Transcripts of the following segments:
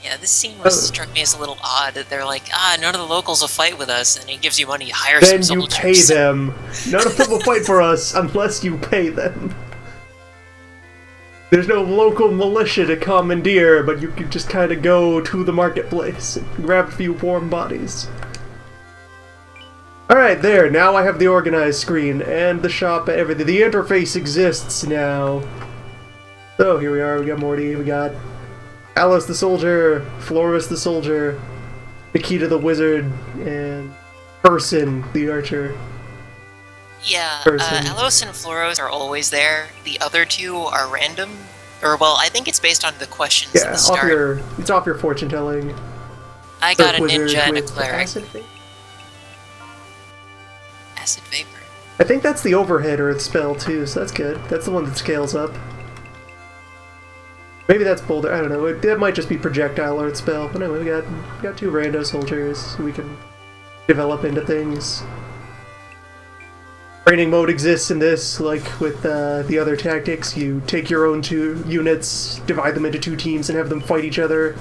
Yeah, this scene was struck me as a little odd. That they're like, none of the locals will fight with us, and he gives you money, hire some Then you soldiers. pay them. None of them will fight for us unless you pay them. There's no local militia to commandeer, but you can just kind of go to the marketplace and grab a few warm bodies. Alright, there. Now I have the organized screen and the shop, everything. The interface exists now. So here we are. We got Morty. We got Alice the soldier, Floris the soldier, Nikita the wizard, and Person the archer. Yeah, Alos and Floros are always there. The other two are random. Or, well, I think it's based on the questions at the start. It's off your fortune telling. I got a ninja and a cleric. Acid vapor? Acid vapor. I think that's the overhead Earth spell too, so that's good. That's the one that scales up. Maybe that's Boulder, I don't know. That might just be projectile Earth spell. But anyway, we got two rando soldiers we can develop into things. Training mode exists in this, like with the other tactics. You take your own two units, divide them into two teams, and have them fight each other.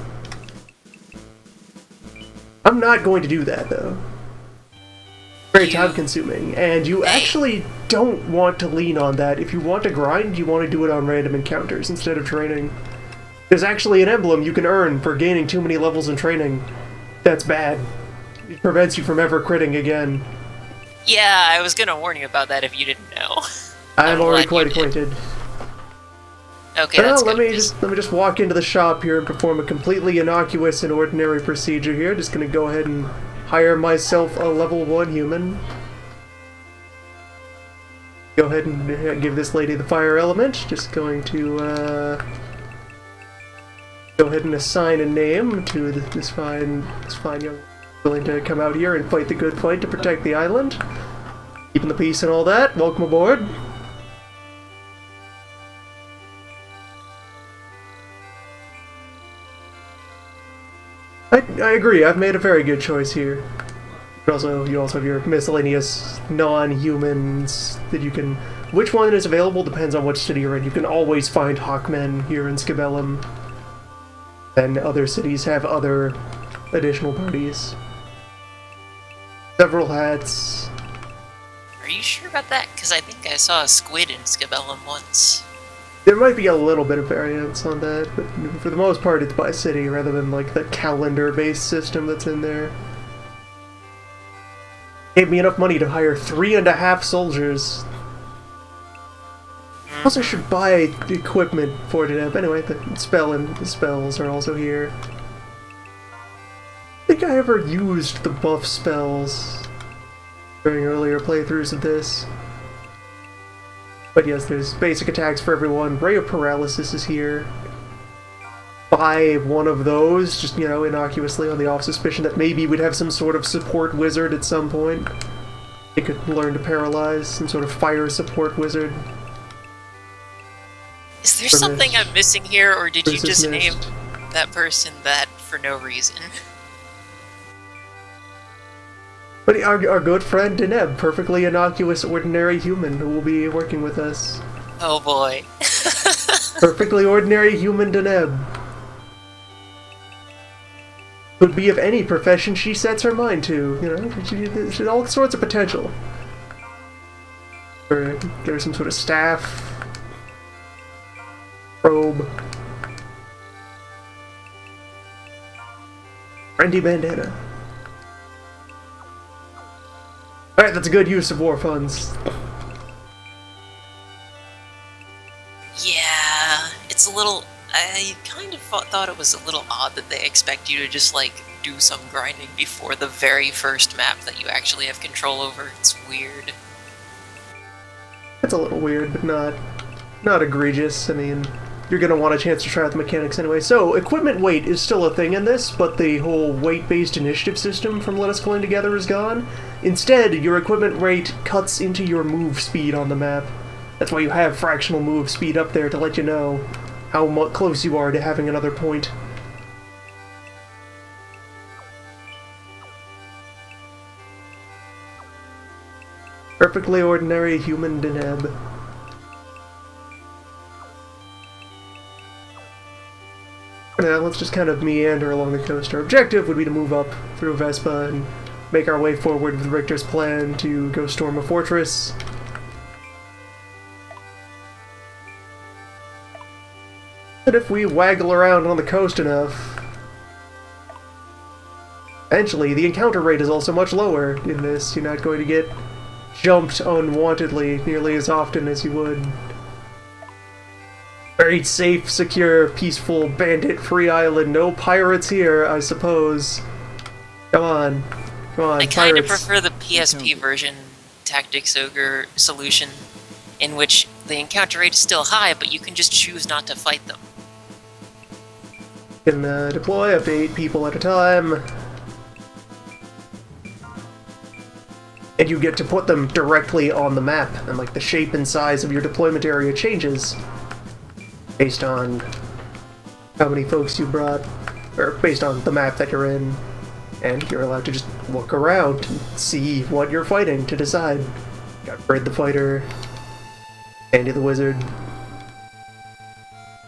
I'm not going to do that, though. Very time-consuming, and you actually don't want to lean on that. If you want to grind, you want to do it on random encounters instead of training. There's actually an emblem you can earn for gaining too many levels in training. That's bad. It prevents you from ever critting again. Yeah, I was gonna warn you about that if you didn't know. I'm already quite acquainted. Okay, that's good. Let me just walk into the shop here and perform a completely innocuous and ordinary procedure here. Just gonna go ahead and hire myself a level 1 human. Go ahead and give this lady the fire element. Just going to go ahead and assign a name to this fine young willing to come out here and fight the good fight to protect the island. Keeping the peace and all that. Welcome aboard. I agree, I've made a very good choice here. You also have your miscellaneous non-humans that you can... Which one is available depends on which city you're in. You can always find Hawkmen here in Skibellum. And other cities have other additional parties. Several hats. Are you sure about that? Because I think I saw a squid in Skibellum once. There might be a little bit of variance on that, but for the most part it's by city rather than like the calendar-based system that's in there. Gave me enough money to hire 3.5 soldiers. Plus I should buy equipment for it. Anyway, the spells are also here. I think I ever used the buff spells during earlier playthroughs of this. But yes, there's basic attacks for everyone. Ray of Paralysis is here. Buy one of those, just, you know, innocuously on the off suspicion that maybe we'd have some sort of support wizard at some point. They could learn to paralyze, some sort of fire support wizard. Is there something I'm missing here, or did you just name that person that for no reason? But our good friend Deneb, perfectly innocuous, ordinary human who will be working with us. Oh boy. Perfectly ordinary human Deneb. Could be of any profession she sets her mind to, you know, she's all sorts of potential. Or get her some sort of staff, robe, trendy bandana. Alright, that's a good use of war funds. Yeah, it's a little... I kind of thought it was a little odd that they expect you to just, like, do some grinding before the very first map that you actually have control over. It's weird. It's a little weird, but not egregious. I mean, you're gonna want a chance to try out the mechanics anyway. So, equipment weight is still a thing in this, but the whole weight-based initiative system from Let Us Cling Together is gone. Instead, your equipment rate cuts into your move speed on the map. That's why you have fractional move speed up there to let you know how close you are to having another point. Perfectly ordinary human Deneb. Now let's just kind of meander along the coast. Our objective would be to move up through Vespa and make our way forward with Richter's plan to go storm a fortress. But if we waggle around on the coast enough, eventually the encounter rate is also much lower in this. You're not going to get jumped unwantedly nearly as often as you would. Very safe, secure, peaceful, bandit-free island. No pirates here, I suppose. Come on. Come on, I kind of pirates. prefer the PSP version Tactics Ogre solution, in which the encounter rate is still high, but you can just choose not to fight them. You can deploy up to 8 people at a time. And you get to put them directly on the map, and like the shape and size of your deployment area changes based on how many folks you brought, or based on the map that you're in, and you're allowed to just look around and see what you're fighting to decide. Got Fred the Fighter, Andy the Wizard,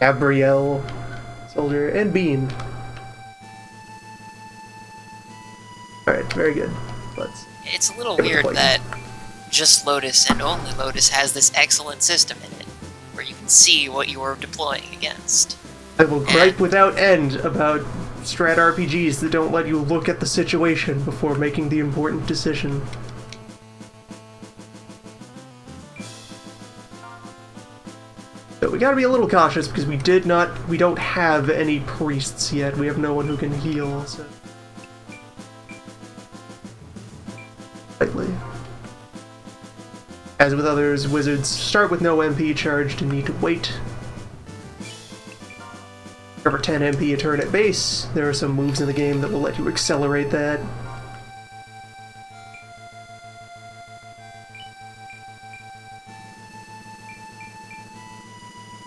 Gabrielle, Soldier, and Bean. Alright, very good. Let's... It's a little weird that just Lodis and only Lodis has this excellent system in it, where you can see what you are deploying against. I will gripe without end about strat RPGs that don't let you look at the situation before making the important decision. So we gotta be a little cautious because we don't have any priests yet. We have no one who can heal, so... Lightly. As with others, wizards start with no MP charged and need to wait. For 10 MP a turn at base, there are some moves in the game that will let you accelerate that.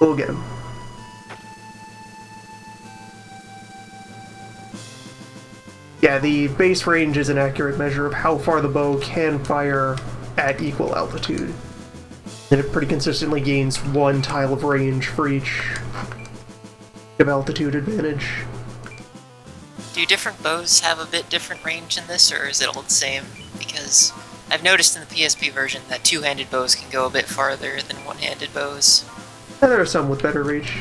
We'll get him. Yeah, the base range is an accurate measure of how far the bow can fire at equal altitude. And it pretty consistently gains 1 tile of range for each of altitude advantage. Do different bows have a bit different range in this, or is it all the same? Because I've noticed in the PSP version that two-handed bows can go a bit farther than one-handed bows. And there are some with better reach.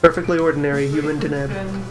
Perfectly ordinary human Deneb.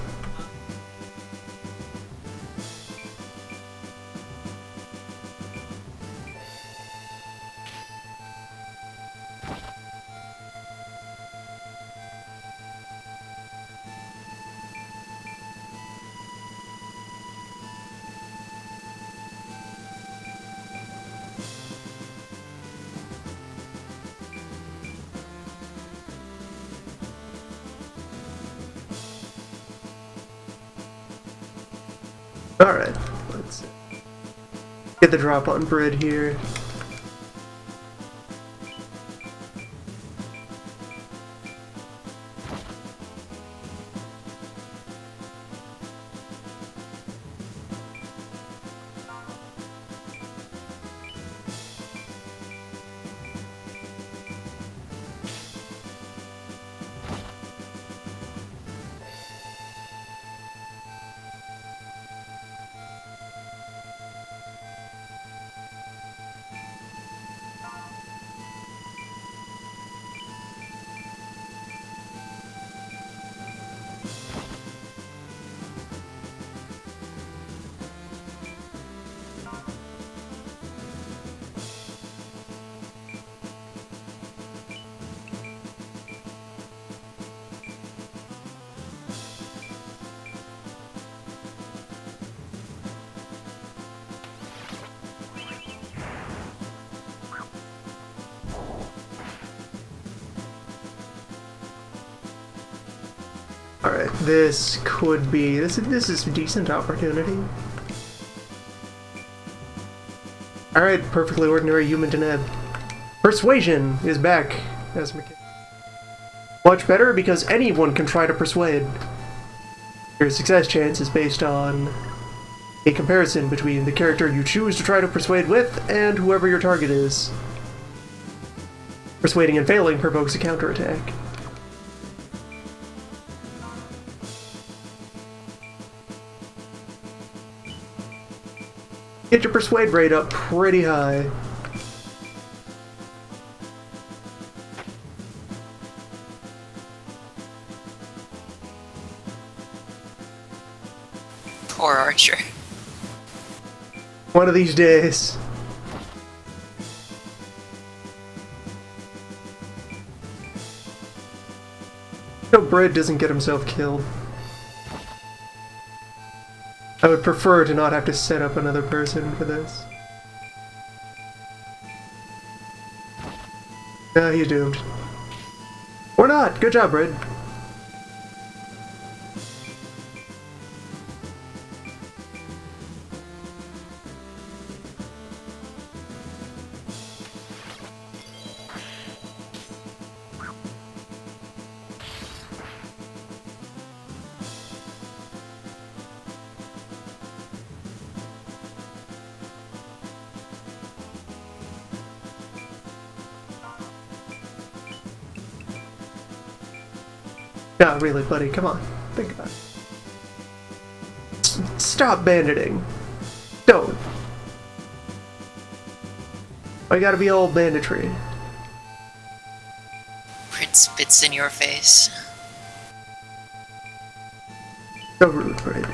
Alright, let's get the drop on Brid here. Alright, this could be... This is a decent opportunity. Alright, perfectly ordinary human Deneb. Persuasion is back as mechanic. Much better because anyone can try to persuade. Your success chance is based on a comparison between the character you choose to try to persuade with and whoever your target is. Persuading and failing provokes a counterattack. Get your persuade rate up pretty high. Poor Archer. One of these days. No, Brad doesn't get himself killed. I would prefer to not have to set up another person for this. Nah, he's doomed. Or not! Good job, Brad. No, really, buddy, come on. Think about it. Stop banditing. Don't. I gotta be all banditry. Brit spits in your face. So rude, Brad.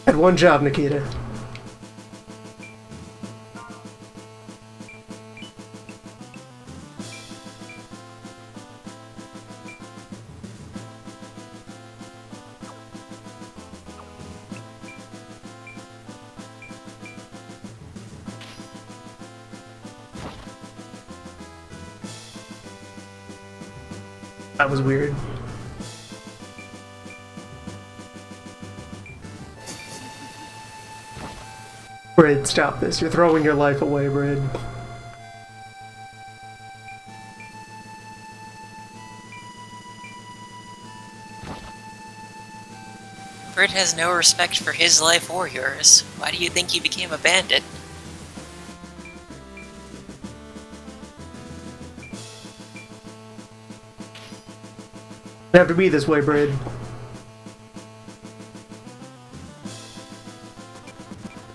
Had one job, Nikita. That was weird. Brid, stop this. You're throwing your life away, Brid. Brit has no respect for his life or yours. Why do you think he became a bandit? You have to be this way, Brid.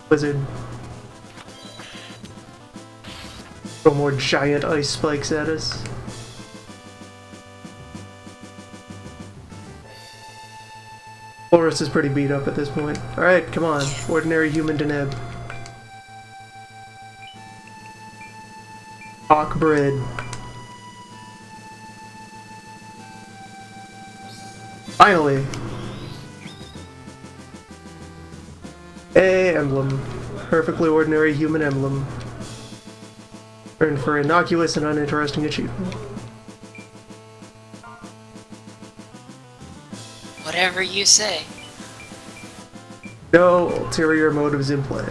Wizard. Throw more giant ice spikes at us. Loris is pretty beat up at this point. Alright, come on. Ordinary human Deneb. Hawk Brid. Finally! A emblem. Perfectly ordinary human emblem. Earned for innocuous and uninteresting achievement. Whatever you say. No ulterior motives in play.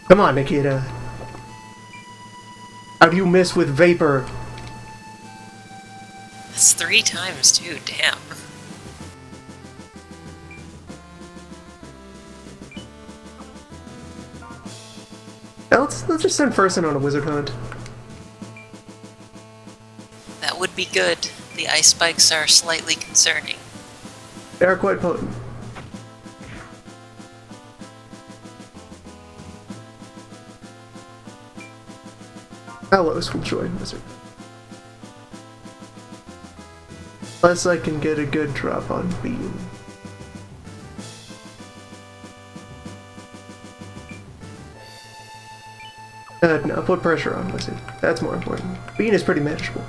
Come on, Nikita. How do you miss with vapor? That's 3 times too, damn. Yeah, let's just send Fersen on a wizard hunt. That would be good. The ice spikes are slightly concerning. They are quite potent. Alos will join Wizard. Unless I can get a good drop on Beam. No, put pressure on Wizard. That's more important. Bean is pretty manageable.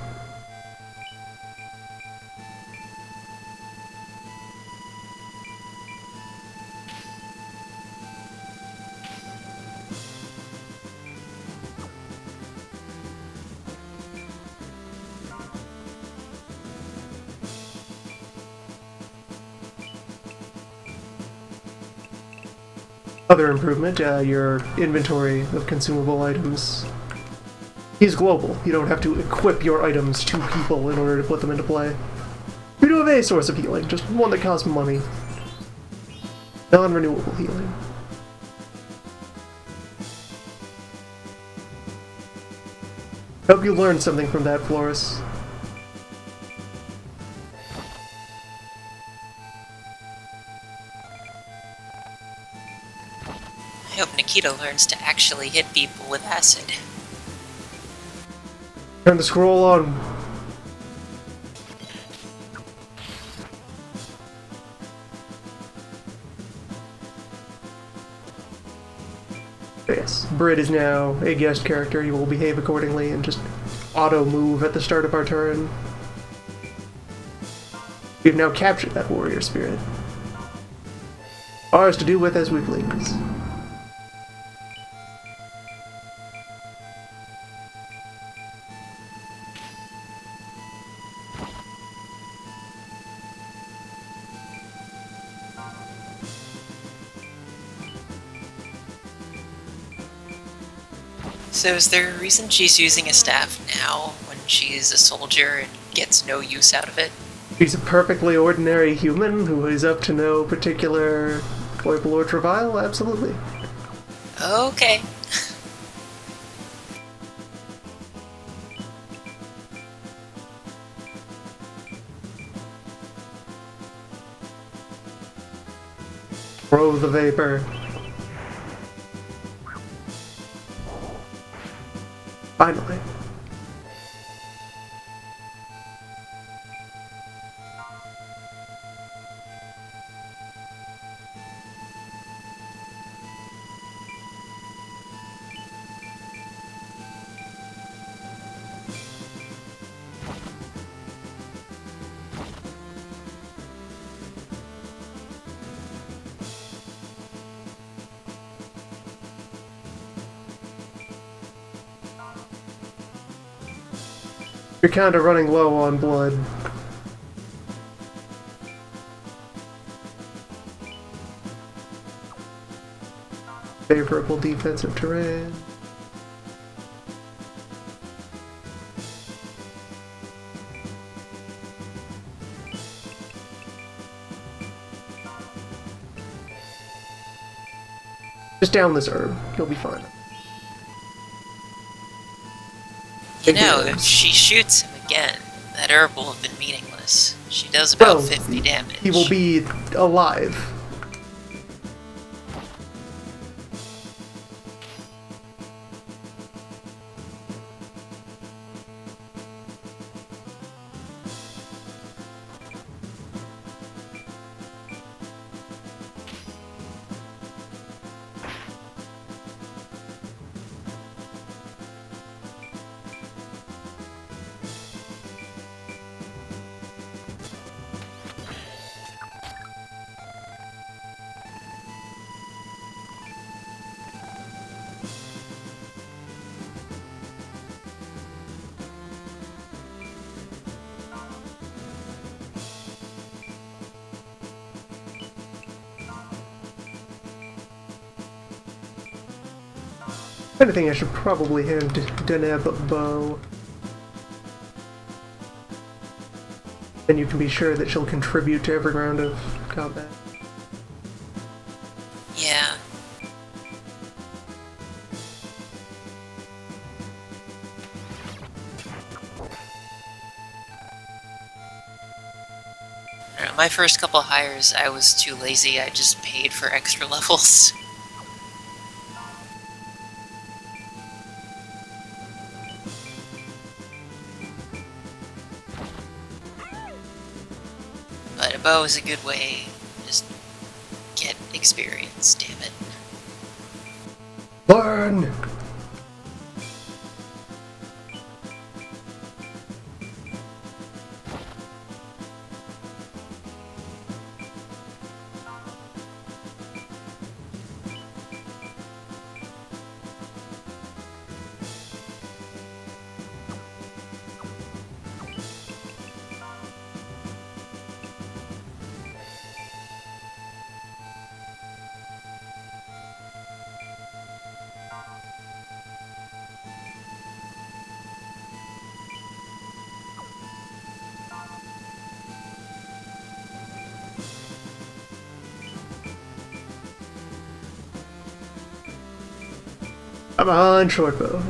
Other improvement, your inventory of consumable items is global. You don't have to equip your items to people in order to put them into play. You do have a source of healing, just one that costs money. Non-renewable healing. Hope you learned something from that, Floris. I hope Nikita learns to actually hit people with acid. Turn the scroll on. Yes, Brit is now a guest character. He will behave accordingly and just auto-move at the start of our turn. We've now captured that warrior spirit. Ours to do with as we please. So is there a reason she's using a staff now when she is a soldier and gets no use out of it? She's a perfectly ordinary human who is up to no particular foible or travail, absolutely. Okay. Throw the vapor. Finally. You're kinda running low on blood. Favorable defensive terrain. Just down this herb. You'll be fine. You know, if she shoots him again, that herb will have been meaningless. She does about 50 damage. He will be alive. If anything, I should probably hand Deneb a bow. Then you can be sure that she'll contribute to every round of combat. Yeah. my first couple hires, I was too lazy. I just paid for extra levels. But a bow is a good way. Just get experience, damn it. Learn! I'm on shortbow.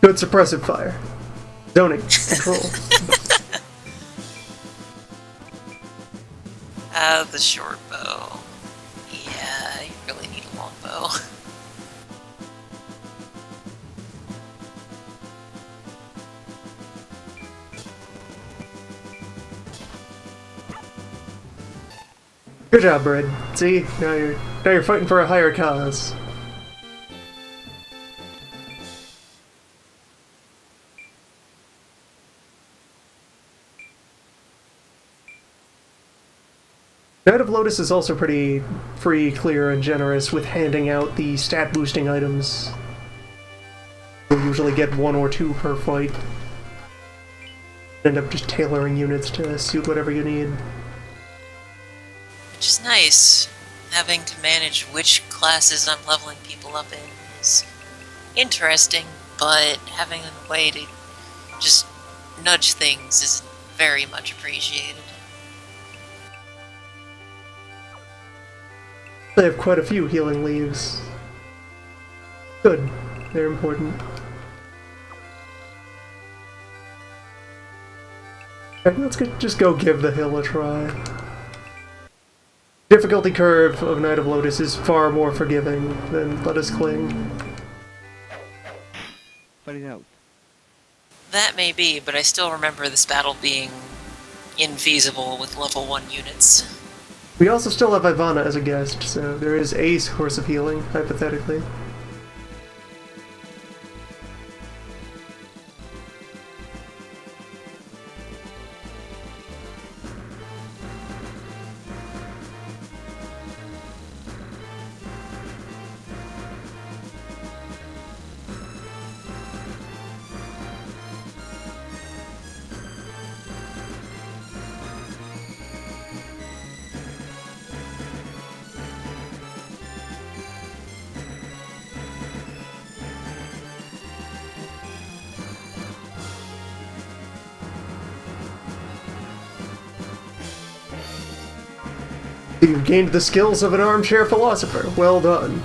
Good suppressive fire. Zoning. Control. The short bow. Yeah, you really need a long bow. Good job, Brad. See? Now you're fighting for a higher cause. Knight of Lodis is also pretty free, clear, and generous with handing out the stat boosting items. You'll usually get 1 or 2 per fight. End up just tailoring units to suit whatever you need. Which is nice. Having to manage which classes I'm leveling people up in is interesting, but having a way to just nudge things is very much appreciated. They have quite a few healing leaves. Good. They're important. Alright, let's just go give the hill a try. Difficulty curve of Knight of Lodis is far more forgiving than Let Us Cling. Fight it out. That may be, but I still remember this battle being infeasible with level 1 units. We also still have Ivana as a guest, so there is a source of healing, hypothetically. You've gained the skills of an armchair philosopher. Well done.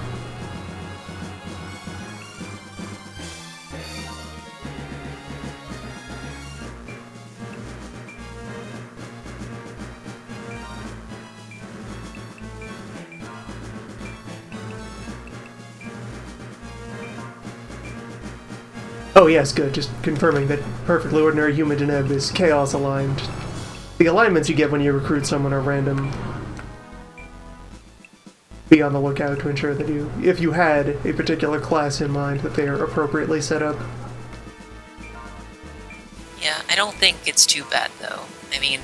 Oh yes, good. Just confirming that perfectly ordinary human Deneb is chaos aligned. The alignments you get when you recruit someone are random. Be on the lookout to ensure that if you had a particular class in mind, that they are appropriately set up. Yeah, I don't think it's too bad, though. I mean,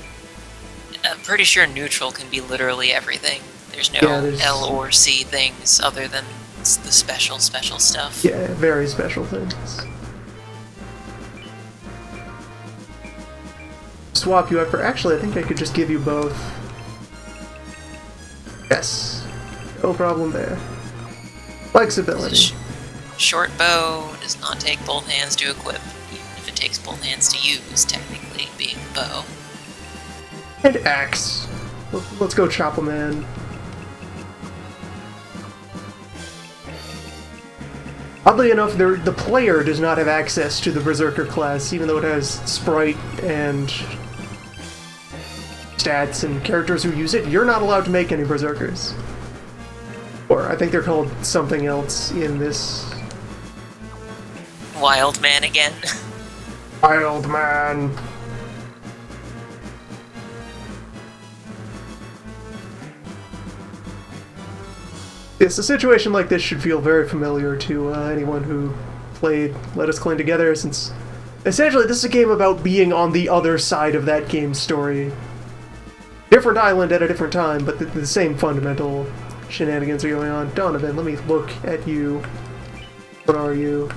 I'm pretty sure neutral can be literally everything. There's no L or C things other than the special stuff. Yeah, very special things. Swap you out for... Actually, I think I could just give you both. Yes. No problem there. Flexibility. Short bow does not take both hands to equip, even if it takes both hands to use, technically, being a bow. And axe. Let's go chop a man. Oddly enough, the player does not have access to the Berserker class, even though it has sprite and stats and characters who use it. You're not allowed to make any Berserkers. Or I think they're called something else in this. Wild man again. Wild man. Yes, a situation like this should feel very familiar to anyone who played Let Us Cling Together, since essentially this is a game about being on the other side of that game's story. Different island at a different time, but the same fundamental shenanigans are going on. Donovan, let me look at you. What are you?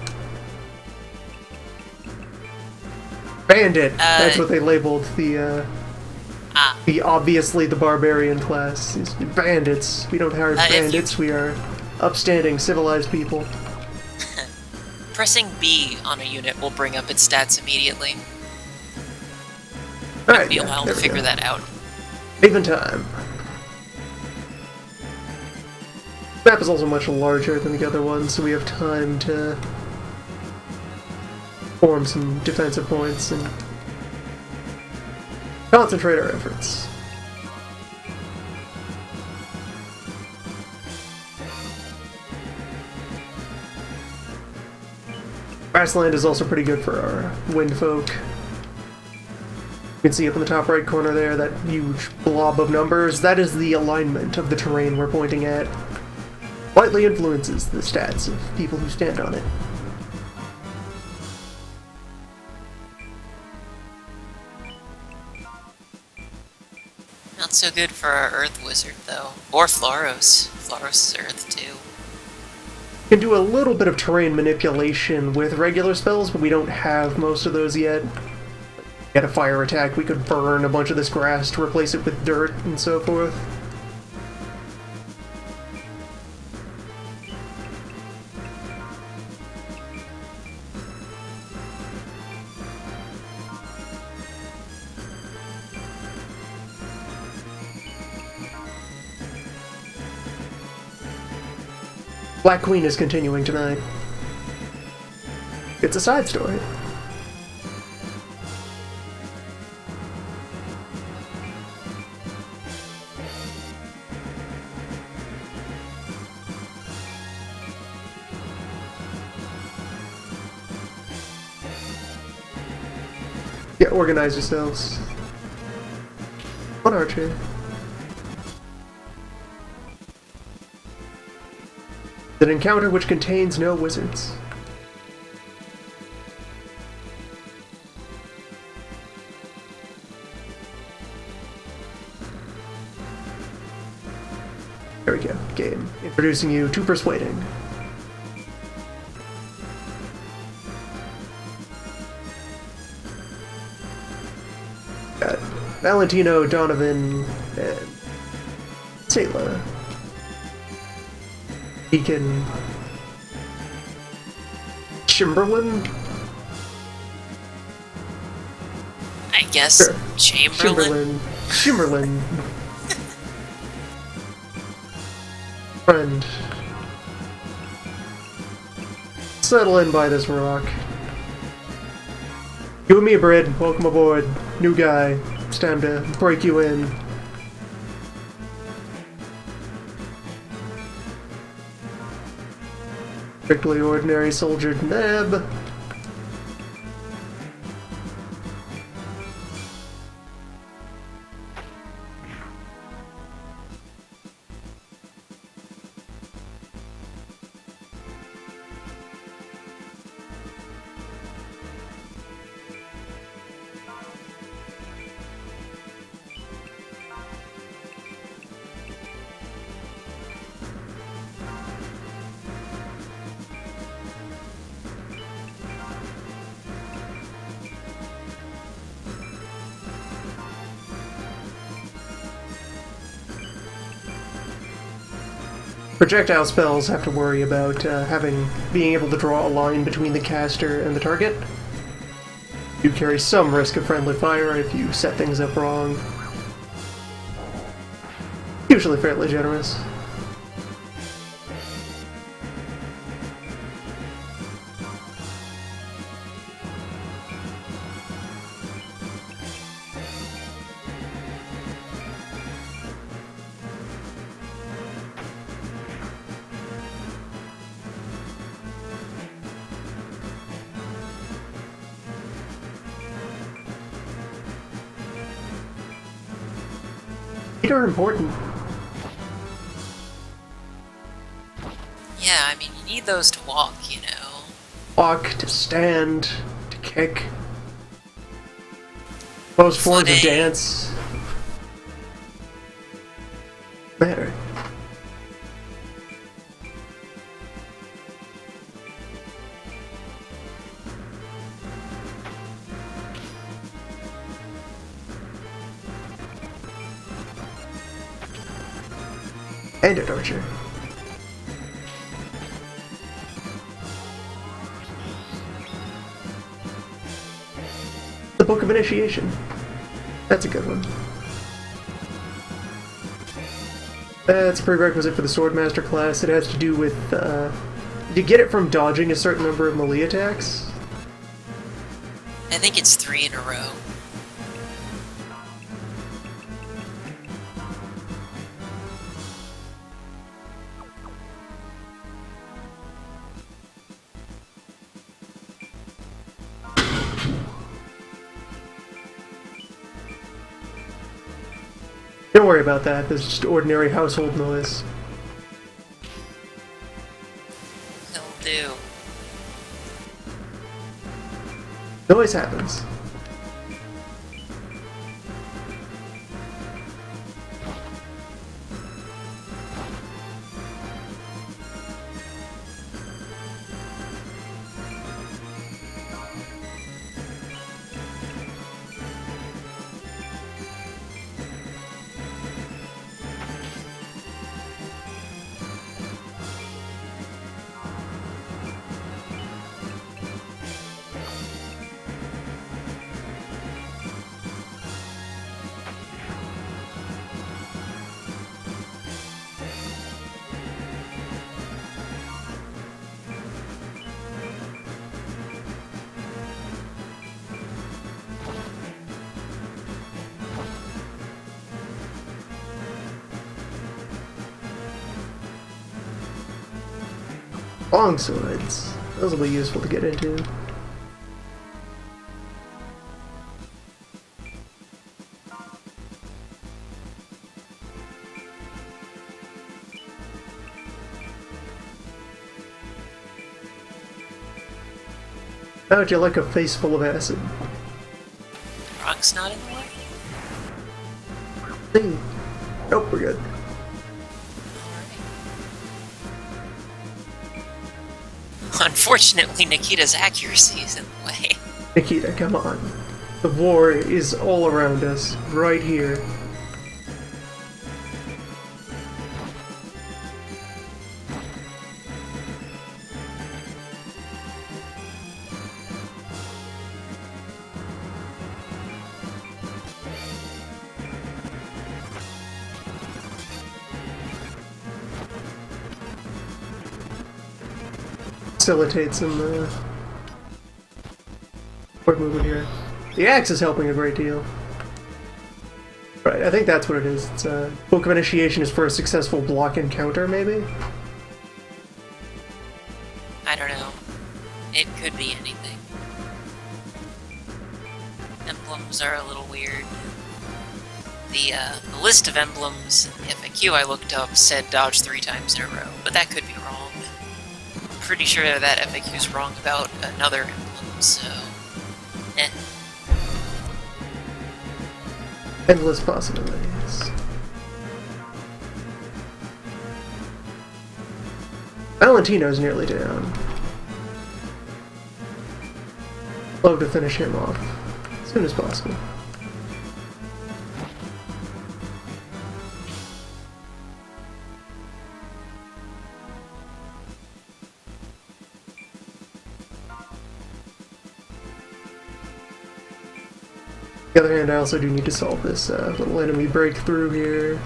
Bandit! That's what they labeled the obviously the barbarian class. These bandits. We don't hire bandits, we are upstanding, civilized people. Pressing B on a unit will bring up its stats immediately. Alright, It'll be a while to figure that out. Even time. The map is also much larger than the other one, so we have time to form some defensive points and concentrate our efforts. Grassland is also pretty good for our wind folk. You can see up in the top right corner there, that huge blob of numbers. That is the alignment of the terrain we're pointing at. Slightly influences the stats of people who stand on it. Not so good for our Earth Wizard, though. Or Floros. Floros is Earth, too. We can do a little bit of terrain manipulation with regular spells, but we don't have most of those yet. Get a fire attack, we could burn a bunch of this grass to replace it with dirt and so forth. Black Queen is continuing tonight. It's a side story. Yeah, organize yourselves. One archer. An encounter which contains no wizards. There we go. Game. Introducing you to Persuading. Got Valentino, Donovan, and Sayla. Deacon Chamberlain? I guess Sure. Chamberlain. Chamberlain. Friend. Settle in by this rock. You and me, Brid. Welcome aboard. New guy. It's time to break you in. Strictly ordinary soldier Neb. Projectile spells have to worry about being able to draw a line between the caster and the target. You carry some risk of friendly fire if you set things up wrong. Usually fairly generous. Feet are important. Yeah, I mean, you need those to walk, you know. Walk, to stand, to kick. Most forms of Footing. dance matter. And an archer. The Book of Initiation. That's a good one. That's a prerequisite for the Swordmaster class. It has to do with, you get it from dodging a certain number of melee attacks. I think it's 3 in a row. Don't worry about that, this is just ordinary household noise. He'll do. Noise happens. Long swords. Those will be useful to get into. How would you like a face full of acid? Rock's not in the way? Hey. Nope, we're good. Unfortunately, Nikita's accuracy is in the way. Nikita, come on. The war is all around us, right here. Facilitate some forward movement here. The axe is helping a great deal. Right, I think that's what it is. It's Book of Initiation is for a successful block encounter, maybe? I don't know. It could be anything. Emblems are a little weird. The list of emblems in the FAQ I looked up said dodge 3 times in a row, but that could be wrong. Pretty sure that FAQ is wrong about another emblem, so eh. Endless possibilities. Valentino's nearly down. Love to finish him off as soon as possible. On the other hand, I also do need to solve this little enemy breakthrough here.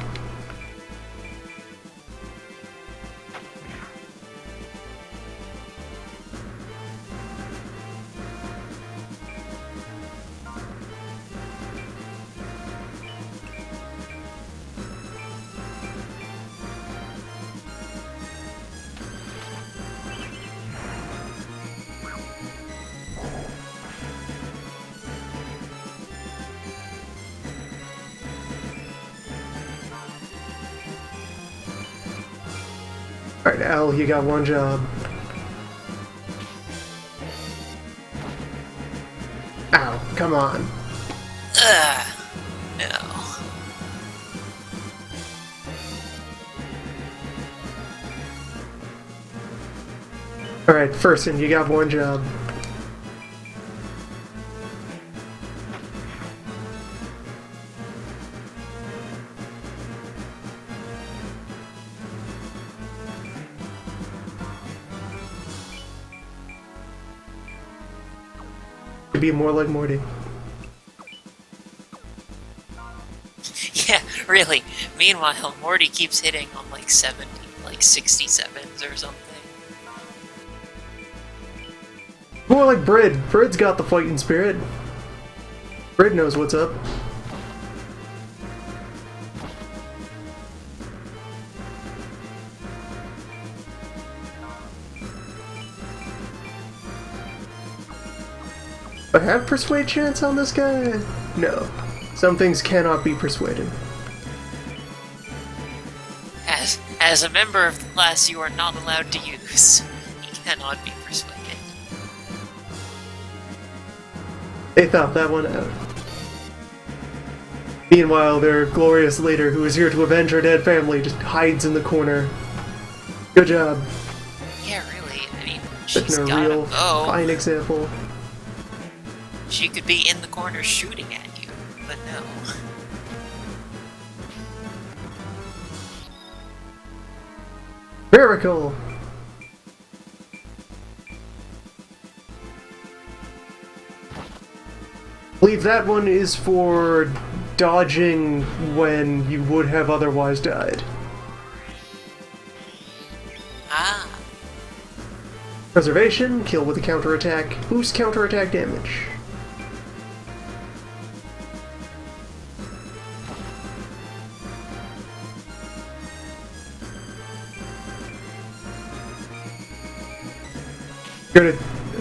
Alright, Al, you got one job. Ow, come on. Ugh. No. Alright, Furson, you got one job. To be more like Morty. Yeah, really. Meanwhile, Morty keeps hitting on like 70, like 67s or something. More like Brid. Brid's got the fighting spirit. Brid knows what's up. I have persuade chance on this guy? No. Some things cannot be persuaded. As a member of the class you are not allowed to use, he cannot be persuaded. They thought that one out. Meanwhile, their glorious leader, who is here to avenge her dead family, just hides in the corner. Good job. Yeah, really. I mean, she's Setting a got real a bow. fine example. She could be in the corner shooting at you, but no. Miracle! I believe that one is for dodging when you would have otherwise died. Ah. Preservation, kill with a counterattack, boost counterattack damage.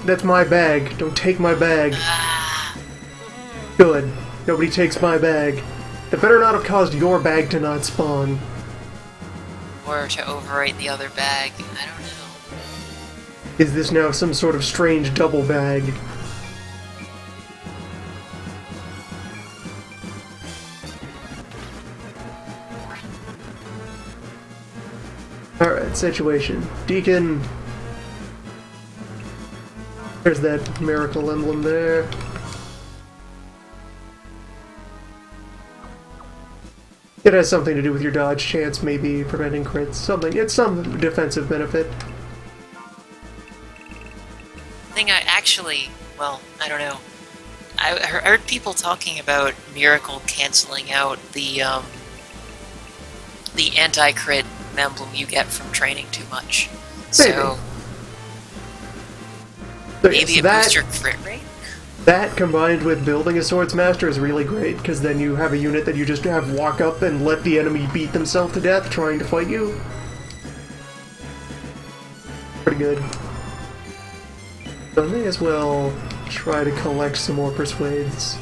That's my bag. Don't take my bag. Good. Nobody takes my bag. That better not have caused your bag to not spawn. Or to overwrite the other bag. I don't know. Is this now some sort of strange double bag? Alright, situation. Deacon. There's that miracle emblem there. It has something to do with your dodge chance, maybe preventing crits. Something. It's some defensive benefit. I think I actually, well, I don't know. I heard people talking about Miracle canceling out the anti-crit emblem you get from training too much. So maybe it boosts your crit rate? That combined with building a Swordsmaster is really great, because then you have a unit that you just have walk up and let the enemy beat themselves to death trying to fight you. Pretty good. So I may as well try to collect some more persuades.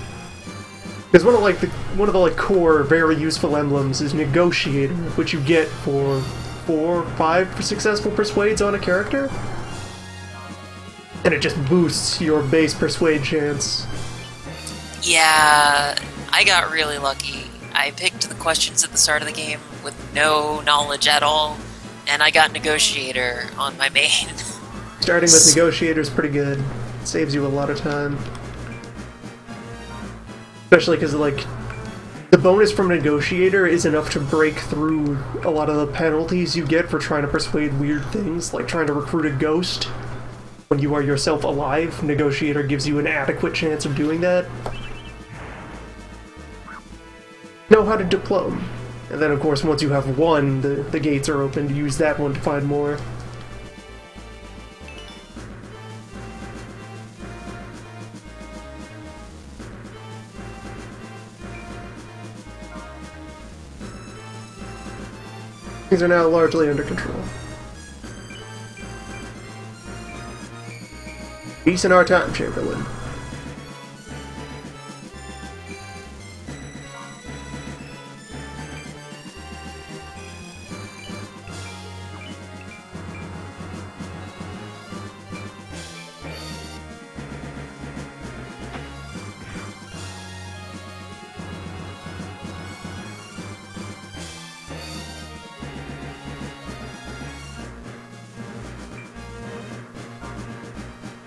Because one of the core, very useful emblems is Negotiator, which you get for 4 or 5 successful persuades on a character. And it just boosts your base persuade chance. Yeah, I got really lucky. I picked the questions at the start of the game with no knowledge at all, and I got Negotiator on my main. Starting with Negotiator is pretty good. It saves you a lot of time. Especially because, like, the bonus from Negotiator is enough to break through a lot of the penalties you get for trying to persuade weird things, like trying to recruit a ghost. When you are yourself alive, Negotiator gives you an adequate chance of doing that. Know how to diplome. And then, of course, once you have one, the gates are open to use that one to find more. Things are now largely under control. Peace in our time, Chamberlain.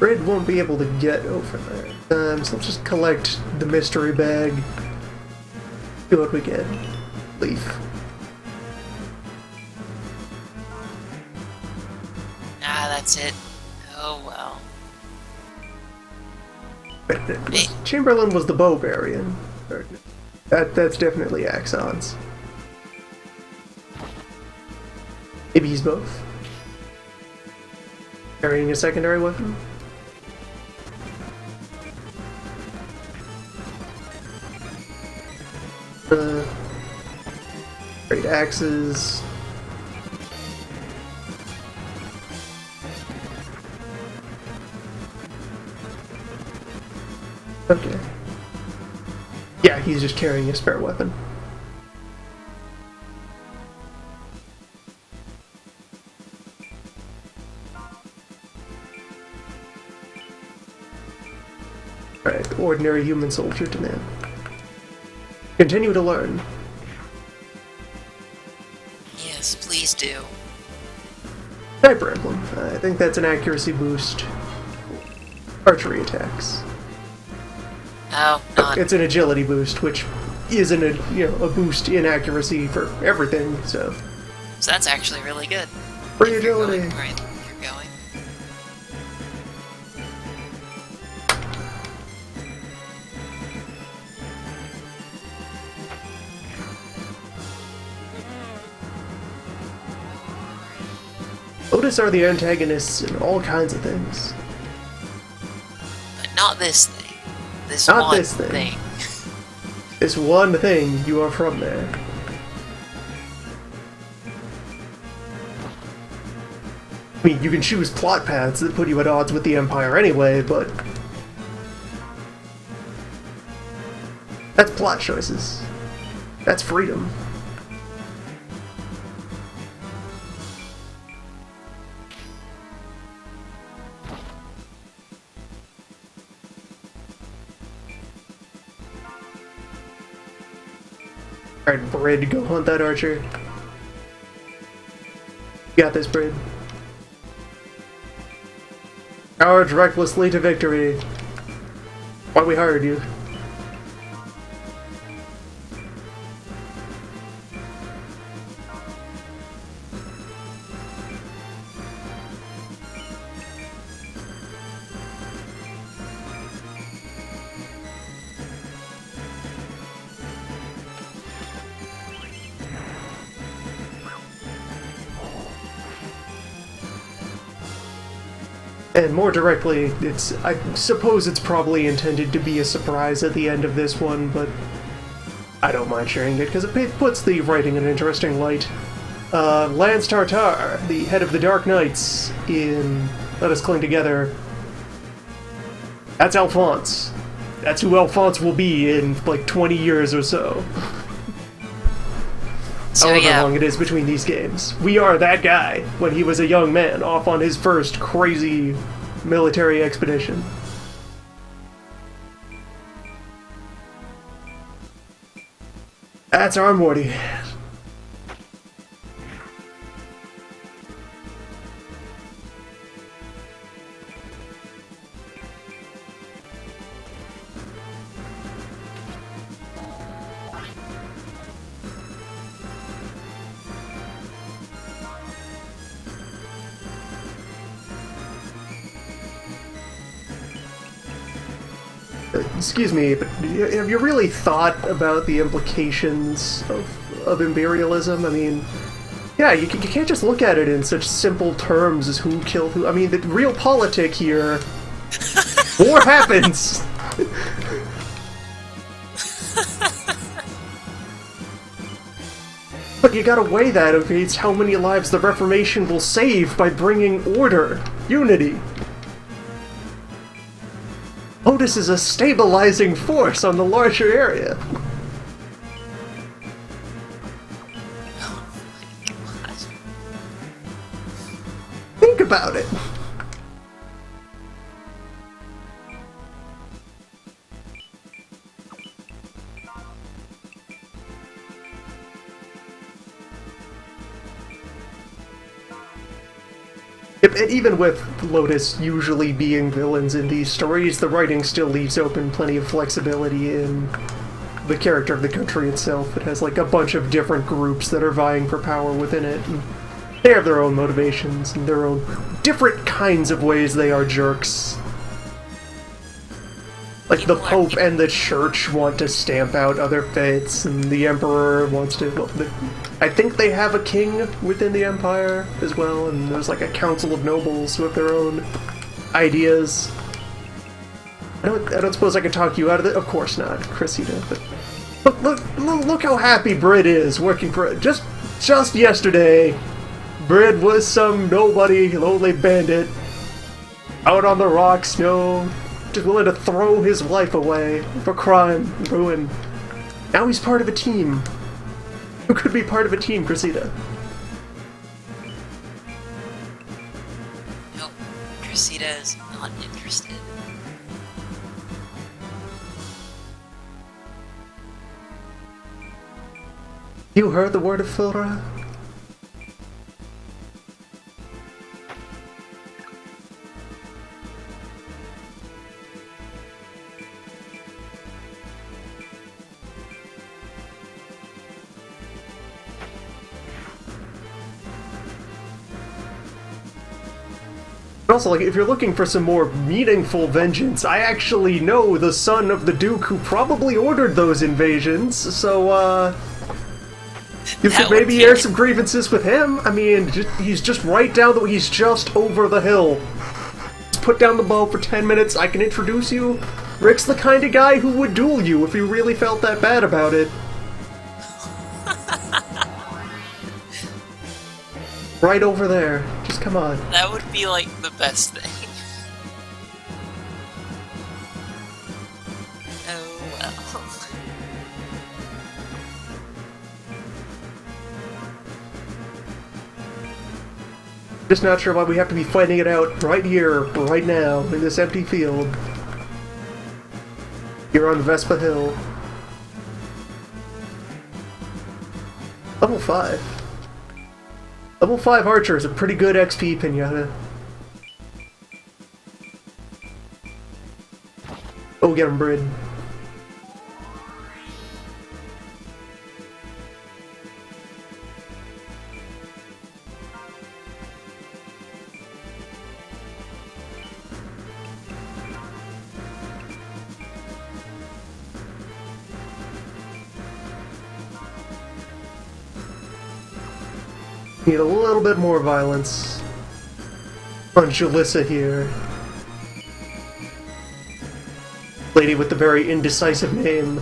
Red won't be able to get over there. So let's just collect the mystery bag. See what we get. Leaf. Ah, that's it. Oh well. Chamberlain was the Bowbarian. That's definitely Axons. Maybe he's both. Carrying a secondary weapon? Great axes. Okay. Yeah, he's just carrying a spare weapon. Alright, ordinary human soldier to man. Continue to learn. Yes, please do. Sniper emblem. I think that's an accuracy boost. Archery attacks. Oh, not. It's an agility boost, which isn't a boost in accuracy for everything, so. So that's actually really good. Free If you're agility. going where you're going. Lodis are the antagonists in all kinds of things. But not this thing. This Not one this thing. This one thing, you are from there. I mean, you can choose plot paths that put you at odds with the Empire anyway, but... that's plot choices. That's freedom. Alright, Brid, go hunt that archer. You got this, Brid. Charge recklessly to victory. Why we hired you. And more directly, I suppose it's probably intended to be a surprise at the end of this one, but I don't mind sharing it because it puts the writing in an interesting light. Lance Tartar, the head of the Dark Knights in Let Us Cling Together, that's Alphonse. That's who Alphonse will be in like 20 years or so. So, However yeah. long it is between these games. We are that guy when he was a young man off on his first crazy military expedition. That's our Morty. Excuse me, but have you really thought about the implications of imperialism? I mean, yeah, you can't just look at it in such simple terms as who killed who. I mean, the real politic here, war happens! But you gotta weigh that against how many lives the Reformation will save by bringing order, unity. Lodis is a stabilizing force on the larger area. Oh my god. Think about it. And even with Lodis usually being villains in these stories, the writing still leaves open plenty of flexibility in the character of the country itself. It has like a bunch of different groups that are vying for power within it, and they have their own motivations and their own different kinds of ways they are jerks. Like the Pope and the Church want to stamp out other faiths, and the Emperor wants to... Well, I think they have a king within the Empire as well, and there's like a council of nobles who have their own ideas. I don't suppose I could talk you out of it? Of course not, Cressida, but look how happy Brid is working for it. Just yesterday, Brid was some nobody, lonely bandit, out on the rocks, just willing to throw his life away for crime, ruin. Now he's part of a team. Who could be part of a team, Cressida? Nope. Cressida is not interested. You heard the word of Philra? Also, like, if you're looking for some more meaningful vengeance, I actually know the son of the Duke who probably ordered those invasions, so, you could maybe air some grievances with him. I mean, he's just right down the... He's just over the hill. Just put down the bow for 10 minutes, I can introduce you. Rick's the kind of guy who would duel you if you really felt that bad about it. Right over there. Just come on. That would be like the best thing. Oh well. Just not sure why we have to be fighting it out right here, right now, in this empty field. Here on the Vespa Hill. Level 5. Level 5 Archer is a pretty good XP pinata. Oh, get him, Brid. Need a little bit more violence on Jalissa here. Lady with the very indecisive name.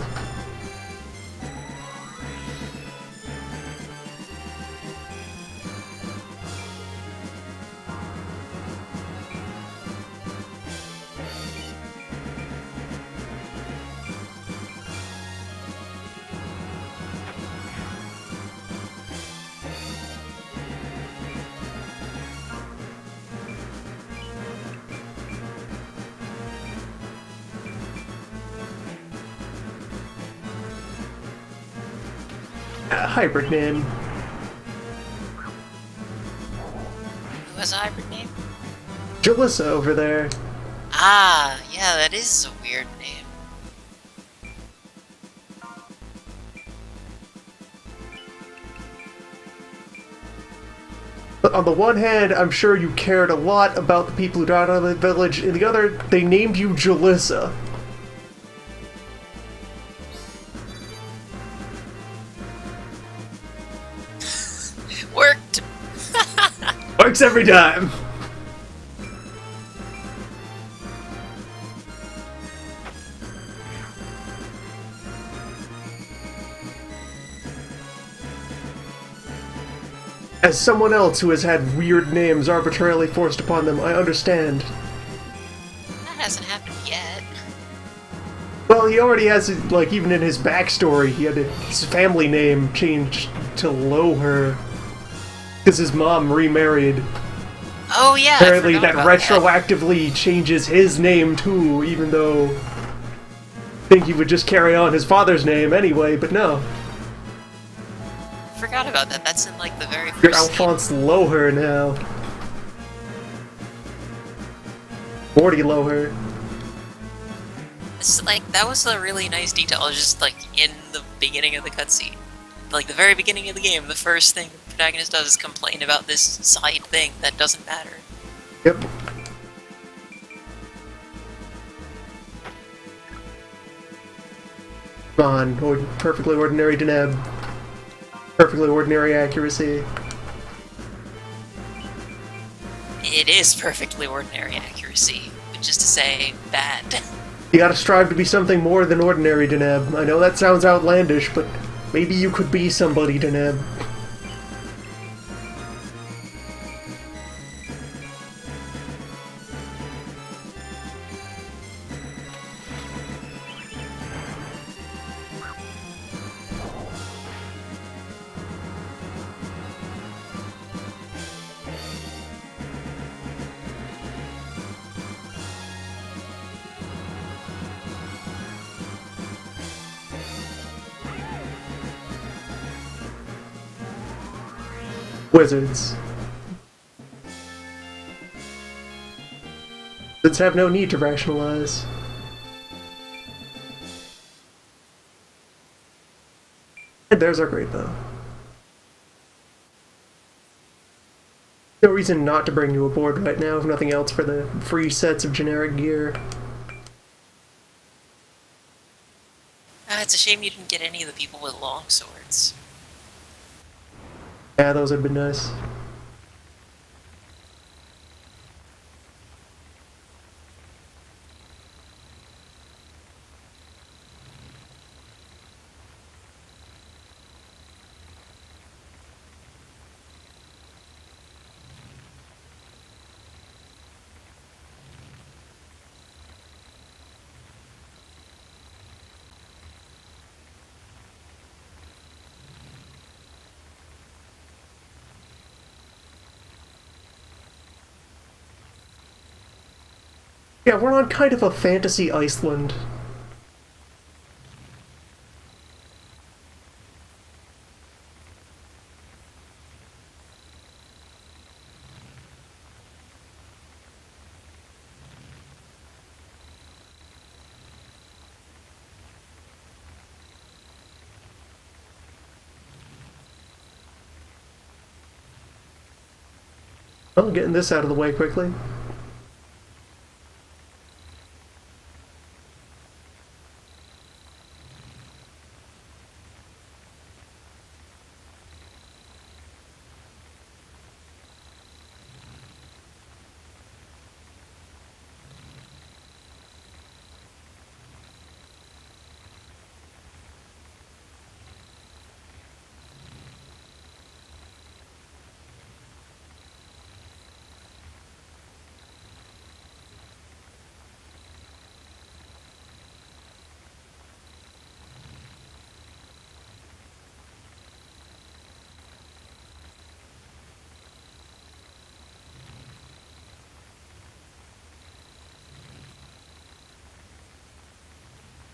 Hybrid name. Who has a hybrid name? Jalissa over there. Ah, yeah, that is a weird name. But on the one hand, I'm sure you cared a lot about the people who died on the village. In the other, they named you Jalissa. Worked! Works every time! As someone else who has had weird names arbitrarily forced upon them, I understand. That hasn't happened yet. Well, he already has, like, even in his backstory, he had his family name changed to Loher. Because his mom remarried. Oh yeah, Apparently I that forgot about retroactively changes his name too, even though I think he would just carry on his father's name anyway, but no. I forgot about that. That's in like the very You're first scene. Alphonse Loher now. 40 lower. It's like, that was a really nice detail, just like in the beginning of the cutscene. Like the very beginning of the game, the first thing the protagonist does is complain about this side thing that doesn't matter. Yep. Come on, perfectly ordinary Deneb. Perfectly ordinary accuracy. It is perfectly ordinary accuracy, but just to say, bad. You gotta strive to be something more than ordinary, Deneb. I know that sounds outlandish, but maybe you could be somebody, Deneb. Wizards. Wizards have no need to rationalize. And there's our great bow. No reason not to bring you aboard right now, if nothing else, for the free sets of generic gear. It's a shame you didn't get any of the people with long swords. Yeah, those would have been nice. Yeah, we're on kind of a fantasy Iceland. Well, getting this out of the way quickly.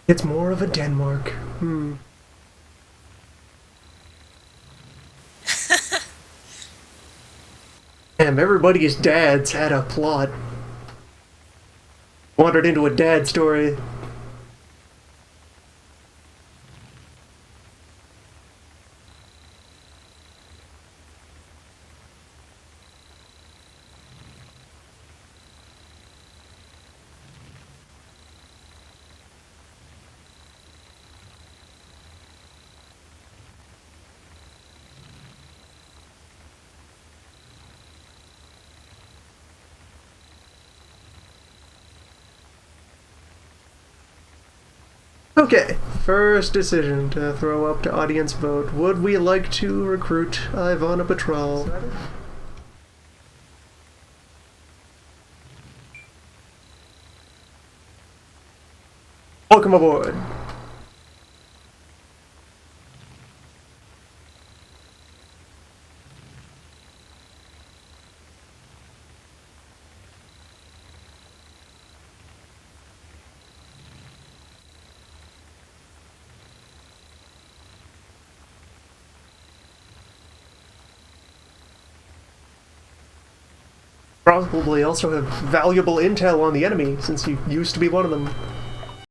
It's more of a Denmark. Damn, everybody's dads had a plot. Wandered into a dad story. Okay, first decision to throw up to audience vote. Would we like to recruit Ivana Patrol? Welcome aboard. Probably also have valuable intel on the enemy, since you used to be one of them.